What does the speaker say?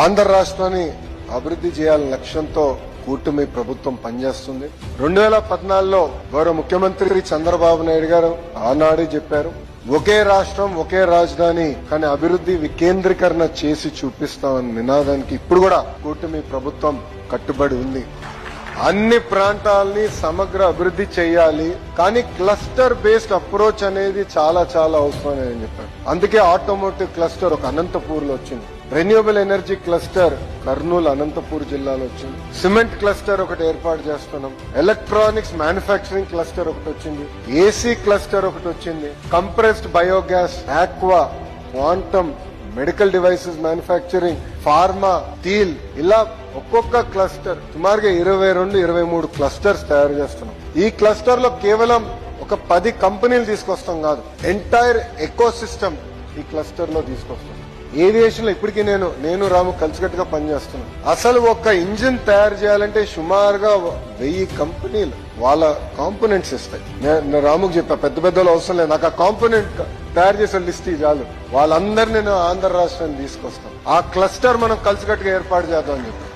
ఆంధ్ర రాష్ట్రాన్ని అభివృద్ధి చేయాలనే లక్ష్యంతో కూటమి ప్రభుత్వం పనిచేస్తుంది. 2014లో గౌరవ ముఖ్యమంత్రి చంద్రబాబు నాయుడు గారు ఆనాడే చెప్పారు, ఒకే రాష్ట్రం ఒకే రాజధాని, కానీ అభివృద్ధి వికేంద్రీకరణ చేసి చూపిస్తామని నినాదానికి ఇప్పుడు కూడా కూటమి ప్రభుత్వం కట్టుబడి ఉంది. అన్ని ప్రాంతాలని సమగ్ర అభివృద్ధి చేయాలి, కానీ క్లస్టర్ బేస్డ్ అప్రోచ్ అనేది చాలా చాలా అవసరం అని చెప్పారు. అందుకే ఆటోమోటివ్ క్లస్టర్ ఒక అనంతపూర్ లో వచ్చింది, renewable energy cluster Kurnool Anantapur జిల్లాలో వచ్చింది, సిమెంట్ క్లస్టర్ ఒకటి ఏర్పాటు చేస్తున్నాం, ఎలక్ట్రానిక్స్ మ్యానుఫ్యాక్చరింగ్ క్లస్టర్ ఒకటి వచ్చింది, ఏసీ క్లస్టర్ ఒకటి వచ్చింది, compressed biogas, aqua, quantum, medical devices manufacturing, pharma, steel, ఇలా ఒక్కొక్క క్లస్టర్ సుమారుగా 22-23 క్లస్టర్స్ తయారు చేస్తున్నాం. ఈ క్లస్టర్ లో కేవలం ఒక 10 కంపెనీలు తీసుకొస్తాం కాదు, ఎంటైర్ ఎకో సిస్టమ్ ఈ క్లస్టర్ లో తీసుకొస్తాం. ఏవియేషన్ లో ఇప్పటికీ నేను రాము కలిసికట్టుగా పనిచేస్తున్నాం. అసలు ఒక ఇంజిన్ తయారు చేయాలంటే సుమారుగా 1000 కంపెనీలు వాళ్ళ కాంపోనెంట్స్ ఇస్తాయి. నేను రాముకు చెప్పా, పెద్ద పెద్దలు అవసరం లేదు, నాకు ఆ కాంపోనెంట్ తయారు చేసే లిస్ట్ చాలు, వాళ్ళందరినీ నేను ఆంధ్ర రాష్ట్రాన్ని తీసుకొస్తాను. ఆ క్లస్టర్ మనం కలిసికట్టుగా ఏర్పాటు చేద్దాం అని చెప్పి